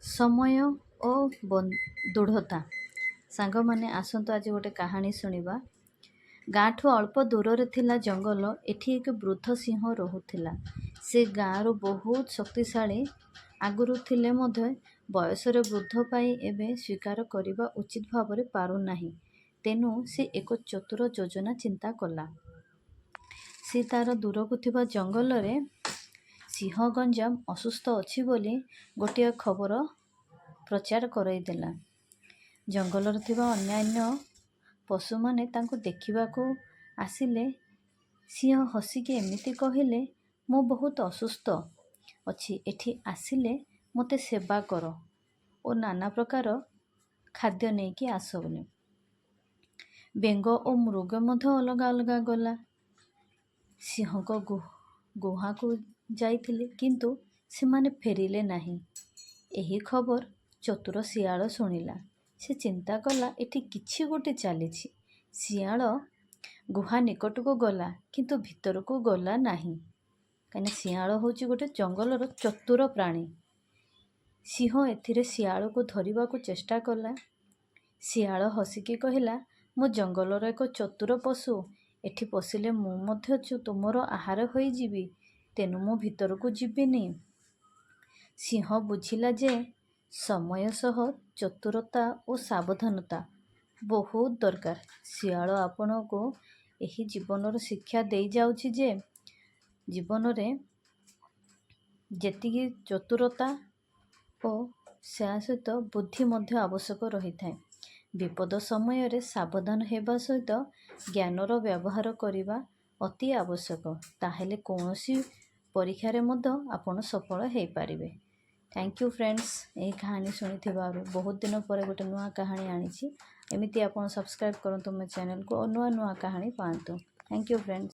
ସମୟ ଓ ଦୃଢ଼ତା। ସାଙ୍ଗମାନେ ଆସନ୍ତୁ ଆଜି ଗୋଟେ କାହାଣୀ ଶୁଣିବା। ଗାଁଠୁ ଅଳ୍ପ ଦୂରରେ ଥିଲା ଜଙ୍ଗଲ। ଏଠି ଏକ ବୃଦ୍ଧ ସିଂହ ରହୁଥିଲା। ସେ ଗାଁର ବହୁତ ଶକ୍ତିଶାଳୀ ଆଗରୁ ଥିଲେ ମଧ୍ୟ ବୟସରେ ବୃଦ୍ଧ ପାଇ ଏବେ ସ୍ୱୀକାର କରିବା ଉଚିତ ଭାବରେ ପାରୁନାହିଁ। ତେଣୁ ସେ ଏକ ଚତୁର ଯୋଜନା ଚିନ୍ତା କଲା। ସେ ତାର ଦୂରକୁ ଥିବା ଜଙ୍ଗଲରେ ସିଂହ ଗଞ୍ଜାମ ଅସୁସ୍ଥ ଅଛି ବୋଲି ଗୋଟିଏ ଖବର ପ୍ରଚାର କରାଇଦେଲା। ଜଙ୍ଗଲରେ ଥିବା ଅନ୍ୟାନ୍ୟ ପଶୁମାନେ ତାଙ୍କୁ ଦେଖିବାକୁ ଆସିଲେ। ସିଂହ ହସିକି ଏମିତି କହିଲେ, ମୁଁ ବହୁତ ଅସୁସ୍ଥ ଅଛି। ଏଠି ଆସିଲେ ମୋତେ ସେବା କର ଓ ନାନା ପ୍ରକାର ଖାଦ୍ୟ ନେଇକି ଆସ ବୋଲି। ବେଙ୍ଗ ଓ ମୃଗ ମଧ୍ୟ ଅଲଗା ଅଲଗା ଗଲା। ସିଂହଙ୍କ ଗୁହାକୁ ଯାଇଥିଲେ, କିନ୍ତୁ ସେମାନେ ଫେରିଲେ ନାହିଁ। ଏହି ଖବର ଚତୁର ଶିଆଳ ଶୁଣିଲା। ସେ ଚିନ୍ତା କଲା, ଏଠି କିଛି ଗୋଟେ ଚାଲିଛି। ଶିଆଳ ଗୁହା ନିକଟକୁ ଗଲା, କିନ୍ତୁ ଭିତରକୁ ଗଲା ନାହିଁ। କାହିଁକିନା ଶିଆଳ ହେଉଛି ଗୋଟେ ଜଙ୍ଗଲର ଚତୁର ପ୍ରାଣୀ। ସିଂହ ଏଥିରେ ଶିଆଳକୁ ଧରିବାକୁ ଚେଷ୍ଟା କଲା। ଶିଆଳ ହସିକି କହିଲା, ମୁଁ ଜଙ୍ଗଲର ଏକ ଚତୁର ପଶୁ। ଏଠି ପଶିଲେ ମୁଁ ମଧ୍ୟ ତୁମର ଆହାର ହୋଇଯିବି। ତେଣୁ ମୁଁ ଭିତରକୁ ଯିବିନି। ସିଂହ ବୁଝିଲା ଯେ ସମୟ ସହ ଚତୁରତା ଓ ସାବଧାନତା ବହୁତ ଦରକାର। ଶିଆଳ ଆପଣଙ୍କୁ ଏହି ଜୀବନର ଶିକ୍ଷା ଦେଇଯାଉଛି ଯେ ଜୀବନରେ ଯେତିକି ଚତୁରତା ଓ ତା ସହିତ ବୁଦ୍ଧି ମଧ୍ୟ ଆବଶ୍ୟକ ରହିଥାଏ। ବିପଦ ସମୟରେ ସାବଧାନ ହେବା ସହିତ ଜ୍ଞାନର ବ୍ୟବହାର କରିବା ଅତି ଆବଶ୍ୟକ। ତାହେଲେ କୌଣସି ପରୀକ୍ଷାରେ ମଧ୍ୟ ଆପଣ ସଫଳ ହେଇପାରିବେ। ଥ୍ୟାଙ୍କ ୟୁ ଫ୍ରେଣ୍ଡସ୍, ଏହି କାହାଣୀ ଶୁଣିଥିବାରୁ। ବହୁତ ଦିନ ପରେ ଗୋଟେ ନୂଆ କାହାଣୀ ଆଣିଛି। ଏମିତି ଆପଣ ସବସ୍କ୍ରାଇବ୍ କରନ୍ତୁ ମୋ ଚ୍ୟାନେଲକୁ ଓ ନୂଆ ନୂଆ କାହାଣୀ ପାଆନ୍ତୁ। Thank you friends.